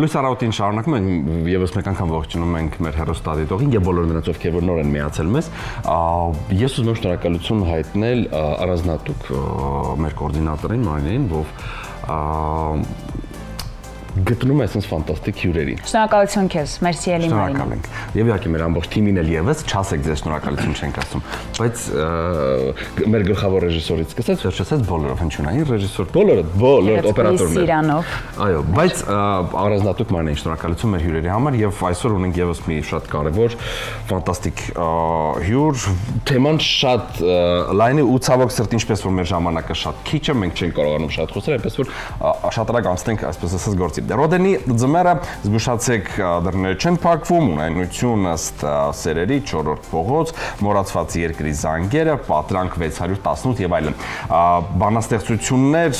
Լույս առավոտին շարունակում ենք եւս մեկ անգամ ողջունում ենք մեր հեռուստադիտողին եւ բոլոր նրանց, ովքեր որ նոր են միացել մեզ։ Ես ուզում եմ շնորհակալություն հայտնել առանձնատուկ մեր կոորդինատորին Մարինեին, ով գտնում է այսպես ֆանտաստիկ հյուրերի։ Շնորհակալություն քեզ, մերսի էլի Մարինե։ Շնորհակալ ենք։ Եվ իհարկե մեր ամբողջ թիմին էլ եւս չասեք ձեզ շնորհակալություն չենք ասում, բայց մեր գլխավոր ռեժիսորից սկսած վերջացած բոլորով հնչյունային ռեժիսոր, բոլոր օպերատորները։ Այո, բայց առանձնատուկ Մարինեին շնորհակալություն մեր հյուրերի համար եւ այսօր ունենք եւս մի շատ կարեւոր ֆանտաստիկ հյուր, թեման շատ լայն է ու ցավոք սրտի ինչպես որ մեր ժամանակը շատ քիչ է, մենք չենք կարողանում շատ խոսել, այնպես որ շատ արագ անցնենք այսպես ասած գործի։ Ռոդենի ձմեռը զգուշացեք դռները չեն փակվում, ունայնություն ըստ սերերի 4-րդ փողոց, մոռացված երկրի զանգերը, պատրանք 618 եւ այլն։ Բանաստեղծություններ,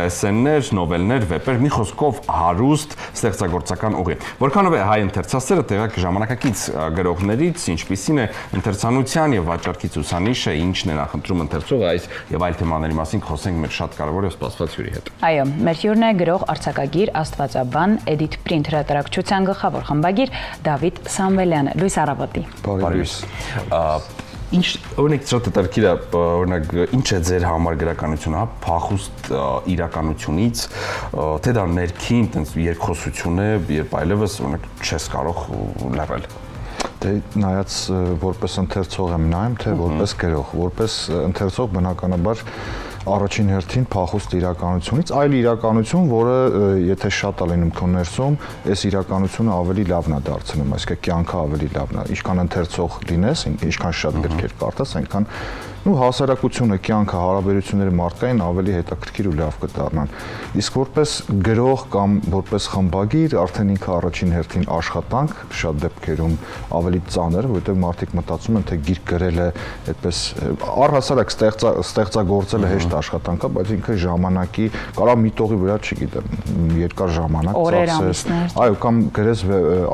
էսսեներ, նովելներ, վեպեր, մի խոսքով հարուստ ստեղծագործական ուղի։ Որքանով է հայ ընթերցասերը տեղակ ժամանակակից գրողներից, ինչպիսին է ընթերցանության եւ վաճառքի ցուցանիշը, ինչն է նախընտրում ընթերցողը, այս եւ այլ թեմաների մասին խոսենք մեր շատ կարեւոր եւ սպասված հյուրի հետ։ Այո, մեր հյուրն է գրող, արձակագիր, աստվածաբան, Edit Print հրատարակչության գլխավոր խմբագիր Դավիթ Սամվելյանը։ Լույս առավոտի։ Բարև։ Ինչ օրինակ շատ հետաքրքիր է, օրինակ ինչ է ձեր համար գրականությունը, հա, փախուստ իրականությունից, թե դա ներքին տենց երկխոսություն է, երբ այլևս օրինակ չես կարող լռել։ Դե նայած որպես ընթերցող եմ նայում, թե որպես գրող, որպես ընթերցող բնականաբար առաջին հերթին փախուստ իրականությունից, այլ իրականություն, որը եթե շատ է լինում քո ներսում, այս իրականությունը ավելի լավն է դարձնում, այսինքն կյանքը ավելի լավն է, ինչքան ընթերցող լինես, ինչքան շատ գրքեր կարդաս, այնքան հասարակությունը, կյանքը, հարաբերությունները մարդկային ավելի հետաքրքիր ու լավ կդառնան։ Իսկ որպես գրող կամ որպես խմբագիր արդեն ինքը առաջին հերթին աշխատանք, շատ դեպքերում ավելի ծանր, որովհետև մարդիկ մտածում են, թե գիրք գրելը այդպես առհասարակ ստեղծագործելը հեշտ աշխատանք է, բայց ինքը ժամանակի կարա մի տողի վրա, չգիտեմ, երկար ժամանակ ծախսես, այո, կամ գրես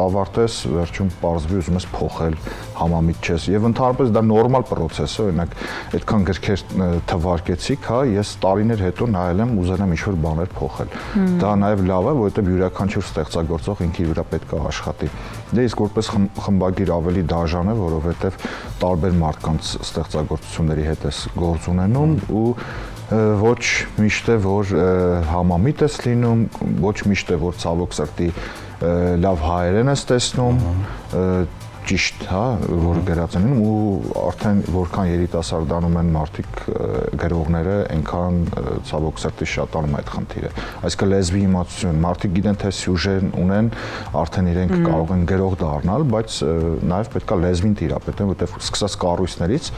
ավարտես, վերջում պարզվի ուզում ես փոխել, համամիտ չես, եւ ընդհանրապես դա նորմալ process է, օրինակ այդքան գրքեր թվարկեցիք, հա, ես տարիներ հետո նայել եմ, ուզել եմ ինչ-որ բաներ փոխել։ Դա նաև լավ է, որովհետև յուրաքանչյուր ստեղծագործող ինքի վրա պետք է աշխատի։ Դե իսկ որպես խմբագիր ավելի դաժան է, որովհետև տարբեր մարդկանց ստեղծագործությունների հետ ես գործ ունենում ու ոչ միշտ է որ համամիտ ես լինում, ոչ միշտ է որ ցավոք սրտի լավ հայերեն ես տեսնում, ճիշտ, հա, որ գրած են ու արդեն որքան երիտասարդանում են մարդիկ գրողները, այնքան ցավոք սրտի շատանում այդ խնդիրը։ Այսինքն լեզվի իմացություն, մարդիկ գիտեն թե սյուժեն ունեն, արդեն իրենք կարող են գրող դառնալ, բայց նաև պետքա լեզվին տիրապետեն, որտեղ սկսած կառույցներից,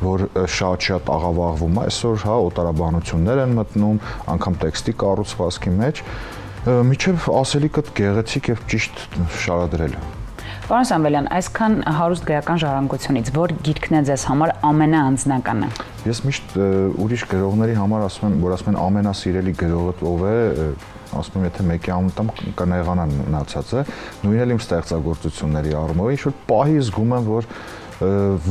որ շատ աղավաղվում է, այսօր հա օտարաբանություններ են մտնում, անգամ տեքստի կառուցվածքի մեջ, միջև ասելիքդ գեղեցիկ եւ ճիշտ շարադրելը։ Պարոն Սամվելյան, այսքան հարուստ գրական ժառանգությունից որ գիրքն է ձեզ համար ամենաանձնականը։ Ես միշտ ուրիշ գրողների համար ասում եմ, որ ասում են ամենասիրելի գրողը ով է, ասում եմ, եթե մեկի անունտամ կնեղանան մնացածը, նույնն էլ իմ ստեղծագործությունների առումով, ինչ որ պահի զգում եմ, որ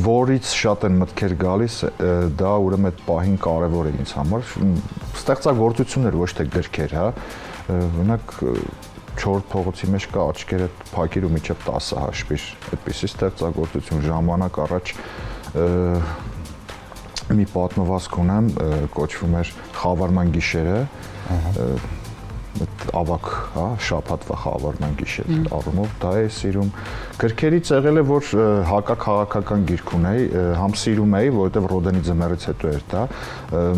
որից շատ են մտքեր գալիս, դա ուրեմն այդ պահին կարևոր է ինձ համար, ստեղծագործություններ, ոչ թե գրքեր, հա, օրինակ 4 փողոցի մեջ կա աչքերը փակիր ու միջև 10 հաշվիր, այդպիսի ստեղծագործություն ժամանակ առաջ մի պատմվածք ունեմ, կոչվում էր Խավարման գիշերը, ավակ, հա, շաբաթվա խավարման գիշեր առումով դա է սիրում։ Գրքերից եղել է, որ հակաքաղաքական գիրք ունեի, համ սիրում էի, որովհետև Ռոդենի ձմեռից հետո էր դա,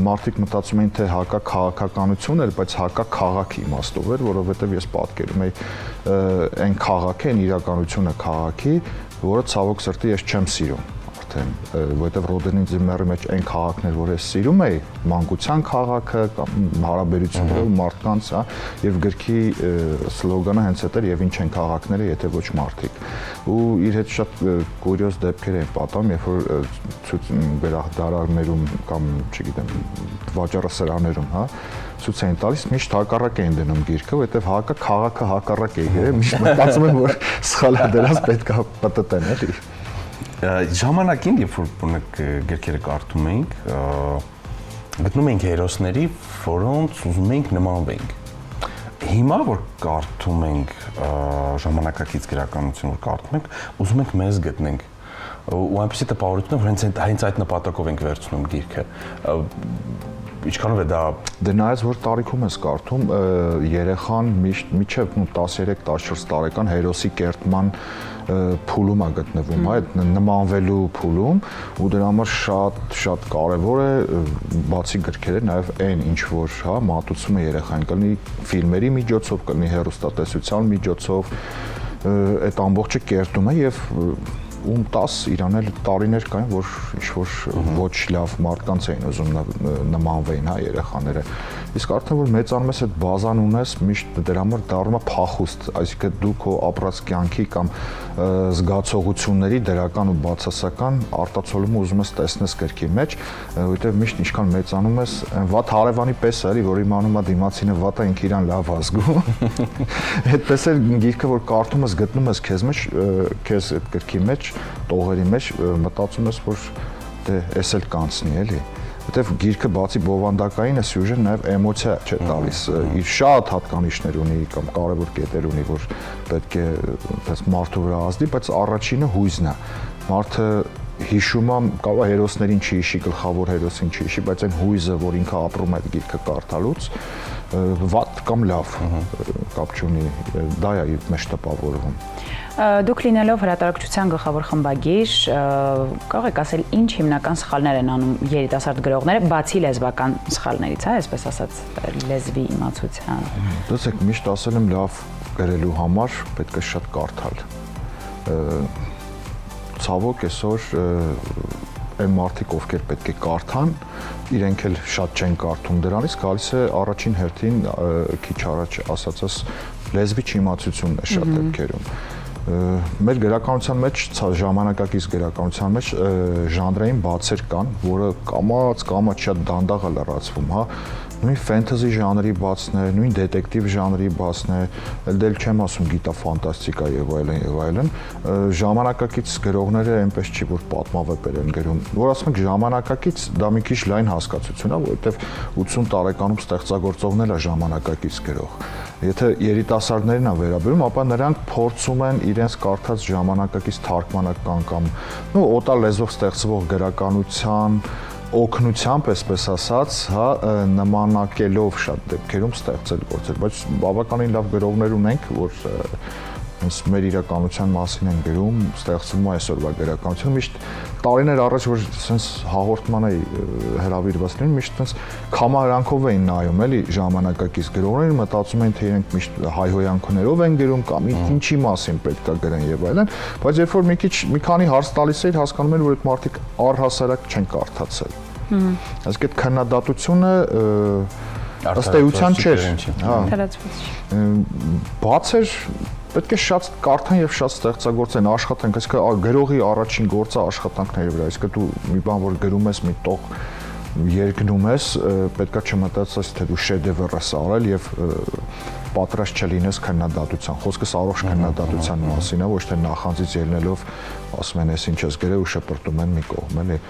մարդիկ մտածում էին, թե հակաքաղաքականություն էր, բայց հակաքաղաք իմաստով էր, որովհետև ես պատկերում էի այն քաղաքը, այն իրականությունը քաղաքի, որը ցավոք սրտի ես չեմ սիրում։ Որովհետև Ռոդենի ձմեռի մեջ այն քաղաքներ, որ ես սիրում էի, մանկության քաղաքը կամ հարաբերությունները մարդկանց, հա, եւ գրքի սլոգանը հենց այդ էր եւ ինչ են քաղաքները, եթե ոչ մարդիկ։ Ու իր հետ շատ կուրիոզ դեպքեր են պատահում, երբ որ դարարներում կամ, չգիտեմ, վաճառասրահներում, հա, ցույց էին տալիս, միշտ հակառակ էին դնում գիրքը, որովհետև քաղաքը հակառակ է գրել, միշտ մտածում եմ, որ սխալ է դրանց պետք է պատտեն, էլի։ Ժամանակին, երբ որ գրքերը կարդում էինք, գտնում էինք հերոսների, որոնց ուզում էինք նմանվենք։ հիմա որ կարդում ենք ժամանակակից գրականություն, որ կարդում ենք, ուզում ենք մեզ գտնենք ու այնպեսի տպավորություն է, որ հենց այդ նպատակով ենք վերցնում գիրքը։ Ինչքանով է դա դե նայած որ տարիքում ես կարդում երեխան մինչև 13-14 տարեկան հերոսի կերտման փուլում է գտնվում, այդ նմանվելու փուլում ու դրա համար շատ կարևոր է բացի գրքերը նաև այն ինչ որ հա մատուցումը երեխային կլինի ֆիլմերի միջոցով, կլինի հեռուստատեսության միջոցով, այդ ամբողջը կերտում է եւ ում 10 իրան էլ տարիներ կային, որ ինչ-որ ոչ լավ մարդկանց էին ուզում նմանվեին, հա, երեխաները։ Իսկ արդեն որ մեծանում ես, այդ բազան ունես, միշտ դրա համար դառնում է փախուստ, այսինքն դու քո ապրած կյանքի կամ զգացողությունների դրական ու բացասական արտացոլումը ուզում ես տեսնես գրքի մեջ, որովհետև միշտ ինչքան մեծանում ես, վատ հարևանի պես է, էլի, որ իմանում է դիմացինը վատ է, ինքը իրան լավ ազգում։ Այդպես էլ գիրքը որ կարդում ես, գտնում ես քեզ մեջ, քեզ այդ գրքի մեջ տողերի մեջ մտածում ես, որ դե էս էլ կանցնի, էլի։ Որտեվ գիրքը բացի բովանդակային է, սյուժեն նաև էմոցիա չէ տալիս, իր շատ հատկանիշներ ունի կամ կարևոր կետեր ունի, որ պետք է այդպես մարդու վրա ազդի, բայց առաջինը հույզն է։ Մարդը հիշում է, կարող է հերոսներին չի հիշի, գլխավոր հերոսին չի հիշի, բայց այն հույզը, որ ինքը ապրում է այդ գիրքը կարդալուց, վատ կամ լավ կապ չունի, դա է իր մեջ տպավորվում։ Դուք լինելով հրատարակչության գլխավոր խմբագիր, կարող եք ասել ինչ հիմնական սխալներ են անում երիտասարդ գրողները, բացի լեզվական սխալներից, հա, այսպես ասած, լեզվի իմացության։ Դասեք միշտ ասել եմ լավ գրելու համար պետք է շատ կարդալ։ Ցավոք այսօր այն մարդիկ, ովքեր պետք է կարդան, իրենք էլ շատ չեն կարդում դրանից, գալիս է առաջին հերթին քիչ առաջ ասածս լեզվի չիմացությունն է շատ դեպքերում։ Մեր գրականության մեջ, ժամանակակից գրականության մեջ ժանրային բացեր կան, որը կամաց շատ դանդաղ է լրացվում, հա, նույն ֆենթեզի ժանրի բացներ, նույն դետեկտիվ ժանրի բացներ, դել չեմ ասում գիտաֆանտաստիկա եւ այլն, ժամանակակից գրողները այնպես չի որ պատմավեպեր են գրում, որ ասում ենք ժամանակակից, դա մի քիչ լայն հասկացություն է, որովհետեւ 80 տարեկանում ստեղծագործողն էլ է ժամանակակից գրող։ Եթե երիտասարդներին է վերաբերում, ապա նրանք փորձում են իրենց կարդած ժամանակակից թարգմանական կամ օտար լեզվով ստեղծվող գրականության օգնությամբ, այսպես ասած, հա, նմանակելով շատ դեպքերում ստեղծել գործեր, բայց բավականին լավ գրողներ ունենք, որ մեր իրականության մասին են գրում, ստեղծվում է այսօրվա գրականություն, միշտ տարիներ առաջ որ sense հաղորդման էի հրավիրված լինում, միշտ sense կամարանքով էին նայում, էլի ժամանակակից գրողները մտածում էին, թե իրենք միշտ հայհոյանքներով են գրում կամ ինչի մասին պետք է գրեն եւ այլն, բայց երբ որ մի քանի հարց տալիս էիր, հասկանում էր, որ այդ մարդիկ առհասարակ չեն կարդացել։ Այսինքն այդ քննադատությունը ըստ էության չէր, հա, բաց էր, պետք է շատ կարդան եւ շատ ստեղծագործեն, աշխատեն, այսինքն գրողի առաջին գործը աշխատանքների վրա, այսինքն դու մի բան որ գրում ես, մի տող երկնում ես, պետքա չմտածես, թե դու շեդևր ես արել եւ պատրաստ չլինես քննադատության, խոսքս առողջ քննադատության մասին է, ոչ թե նախանձից ելնելով ասում են, ես ինչ ես գրել ու շպրտում են մի կողմ, էլի։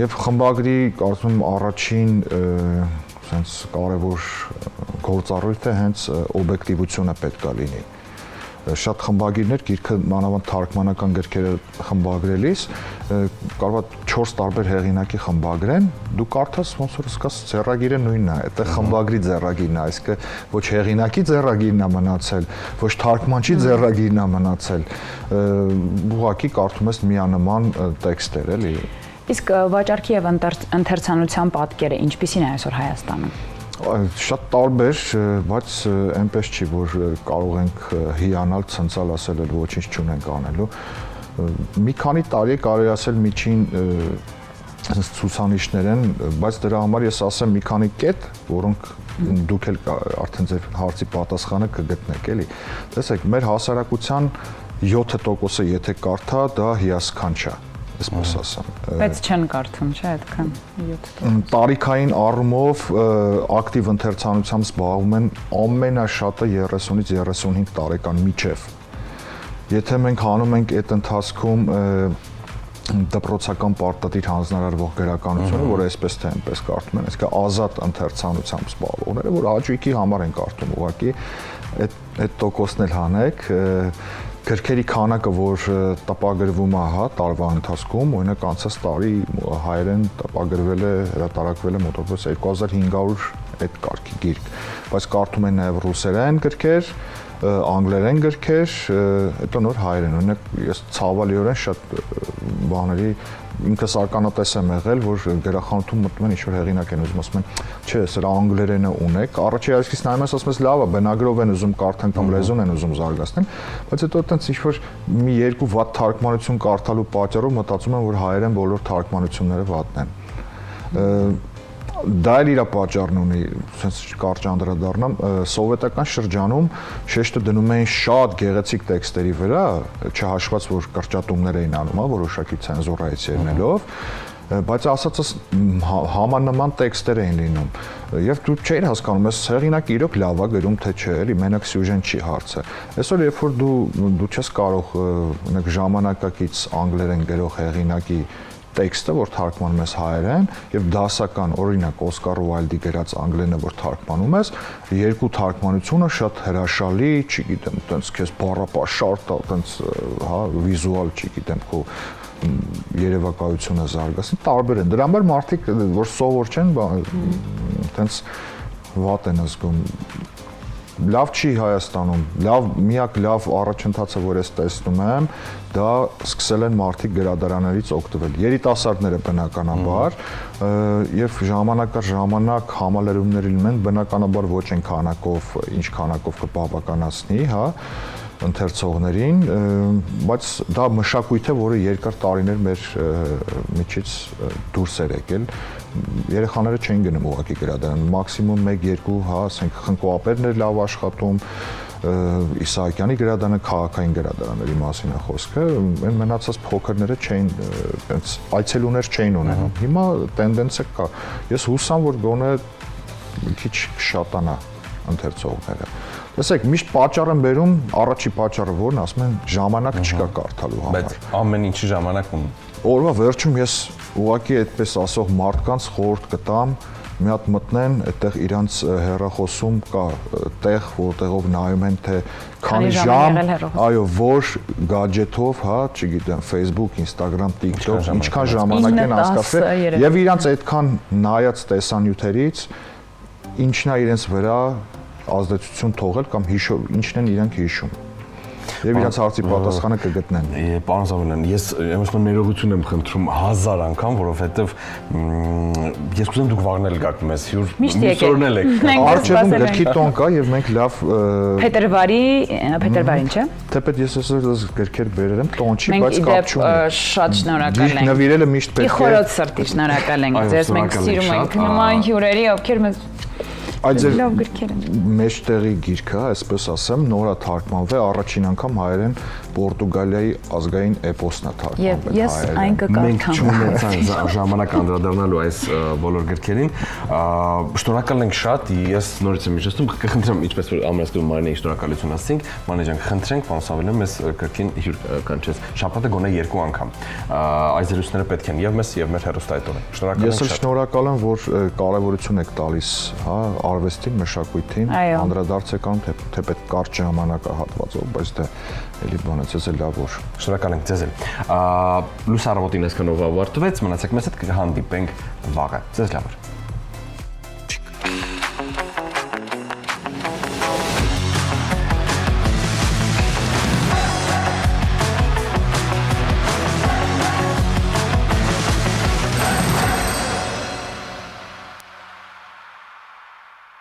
Եվ խմբագրի կարծում եմ առաջին sense կարևոր գործառույթը հենց օբյեկտիվությունը պետք է լինի։ Շատ խմբագիրներ գիրքը մանավանդ թարգմանական գրքերը խմբագրելիս կարող է 4 տարբեր հեղինակի խմբագրեն, դու կարդաս ոնց որ սկաս ձեռագիրը նույնն է, դա խմբագրի ձեռագիրն է, այսինքն ոչ հեղինակի ձեռագիրն է մնացել, ոչ թարգմանչի ձեռագիրն է մնացել, ուղղակի կարդում ես միանման տեքստեր, էլի։ Իսկ վաճառքի եւ ընթերցանության պատկերը ինչպիսին է այսօր Հայաստանում։ Շատ տարբեր, բայց այնպես չի, որ կարող ենք հիանալ, ցնցալ, ասել էլ ոչինչ չունենք անելու։ Մի քանի տարի կարելի ասել միջին ցուցանիշներ են, բայց դրա համար ես ասեմ մի քանի կետ, որոնք դուք էլ արդեն ձեր հարցի պատասխանը կգտնեք, էլի։ Տեսեք, մեր հասարակության 7%-ը եթե կարդա, դա հիասքանչ է։ Այսպես ասեմ։ Բայց չեն կարդում, չէ՞, այդքան 7%։ Տարիքային առումով ակտիվ ընթերցանությամբ զբաղվում են ամենաշատը 30-ից 35 տարեկան միջև։ Եթե մենք հանում ենք այդ ընթացքում դպրոցական պարտադիր հանձնարարվող գրականությունը, որը այսպես թե այնպես կարդում են, այսինքն ազատ ընթերցանությամբ զբաղվողները, որ հաճույքի համար են կարդում, ուղղակի այդ տոկոսն էլ հանեք, գրքերի քանակը, որ տպագրվում է, հա, տարվա ընթացքում, օրինակ անցած տարի հայերեն տպագրվել է, հրատարակվել է մոտավորապես 2500 այդ կարգի գիրք, բայց կարդում են նաև ռուսերեն գրքեր, անգլերեն գրքեր, հետո նոր հայերեն, օրինակ ես ցավալիորեն շատ բաների ինքս ականատես եմ եղել, որ գրախանութում մտնում են ինչ-որ հեղինակ են ուզում, ասում են, չէ, սրա անգլերենը ունեք, առաջի այսքից նայում ես, ասում ես, լավ է, բնագրով են ուզում կարդան կամ լեզուն են ուզում զարգացնել, բայց հետո այտենց ինչ-որ մի երկու վատ թարգմանություն կարդալու պատճառով մտածում են, որ հայերեն բոլոր թարգմանությունները վատն են։ Դա էլ իր պատճառն ունի, sense կարճ անդրադառնամ, սովետական շրջանում շեշտը դնում էին շատ գեղեցիկ տեքստերի վրա, չհաշված որ կրճատումներ էին անում, հա, որոշակի ցենզուրայից ելնելով, բայց ասածս համանման տեքստեր էին լինում, եւ դու չէիր հասկանում, այս հեղինակը իրոք լավ է գրում թե չէ, էլի մենակ սյուժեն չի հարցը։ Այսօր երբ որ դու չես կարող օրինակ ժամանակակից անգլերեն գրող հեղինակի տեքստը, որ թարգմանում ես հայերեն, եւ դասական, օրինակ Օսկար Ուայլդի գրած անգլերենը, որ թարգմանում ես, երկու թարգմանությունը շատ հրաշալի, չգիտեմ, այտենց քեզ բառապաշարտ, այտենց, հա, վիզուալ, չգիտեմ, քո երևակայությունը զարգացնի, տարբեր են։ Դրա համար մարդիկ, որ սովոր չեն, այտենց վատ են զգում։ Լավ չի Հայաստանում, միակ լավ առաջընթացը, որ ես տեսնում եմ, դա սկսել են մարդիկ գրադարաններից օգտվել։ Երիտասարդները բնականաբար, եւ ժամանակ առ ժամանակ համալրումներ լինում են, բնականաբար ոչ այն քանակով, ինչ քանակով կբավականացնի, հա, ընթերցողներին, բայց դա մշակույթ է, որը երկար տարիներ մեր միջից դուրս էր եկել։ Երեխաները չեն գնում ուղղակի գրադարան, մաքսիմում 1-2, հա, ասենք խնկոապերն էր լավ աշխատում, Իսահակյանի գրադարանը քաղաքային գրադարանների մասին է խոսքը, այն մնացած փոքրները չէին, այնց այցելուներ չէին ունենում։ Հիմա տենդենսը կա։ Ես հուսամ, որ գոնե մի քիչ շատանա ընթերցողները։ Տեսեք, միշտ պատճառ են բերում, առաջի պատճառը որն ասում են ժամանակ չկա կարդալու համար։ Բայց ամեն ինչի ժամանակ ունի։ Օրվա վերջում ես ուղղակի այդպես ասող մարդկանց խորհուրդ կտամ մի հատ մտնեն, այդտեղ իրանց հեռախոսում կա տեղ, որտեղով նայում են թե քանի ժամ, այո, որ գadget-ով, հա, չգիտեմ, Facebook, Instagram, TikTok, ինչքան ժամանակ են անցկացրել եւ իրանց այդքան նայած տեսանյութերից ինչն է իրենց վրա ազդեցություն թողել կամ ինչն են իրենք հիշում։ Եվ իրանց հարցի պատասխանը կգտնեն։ Պարոն Զավելյան, ես ուրեմն ներողություն եմ խնդրում 1000 անգամ, որովհետև ես կուզեմ դուք վաղնել գաք մեզ հյուր, միսօրնել եք։ Արջևում գրքի տոն կա եւ մենք լավ Փետրվարին, չէ՞։ Թեպետ ես այսօր գրքեր բերել եմ, տոն չի, բայց կապ չունի։ Շատ շնորհակալ ենք։ Նվիրելը միշտ պետք է։ Իխորոց սրտի շնորհակալ ենք ձեզ, մենք սիրում ենք նման հյուրերի, ովքեր մեզ Այդ մեջտեղի գիրքը, այսպես ասեմ, նոր է թարգմանվել, առաջին անգամ հայերեն Պորտուգալիայի ազգային էպոսն է թարգմանվել հայերեն։ Ես այն կկարդամ։ Մենք չունեցանք ժամանակ անդրադառնալու այս բոլոր գրքերին։ Շնորհակալ ենք շատ, ես նորից եմ իջեցնում, կխնդրեմ, ինչպես որ ամենասկզբում Մարինեի շնորհակալություն ասենք, Մանեջան, խնդրենք, պարոն Սավելյան, մեզ գրքին հյուր կանչեց շաբաթը գոնե 2 անգամ։ Այս զրույցները պետք են եւ մեզ եւ մեր հեռուստաայտորին։ Շնորհակալ ենք շատ։ Ես էլ շնորհակալ եմ, որ կարևորություն եք տալիս, հա, արվեստին, մշակույթին, անդրադարձ եք անում, թե պետք կարճ ժամանակահատվածով, բայց դա էլի բան է, ձեզ էլ լավ որ։ Շնորհակալ ենք ձեզ էլ։ Լույս առավոտին այսքանով ավարտվեց, մնացեք մեզ հետ, կհանդիպենք վաղը։ Ձեզ լավ։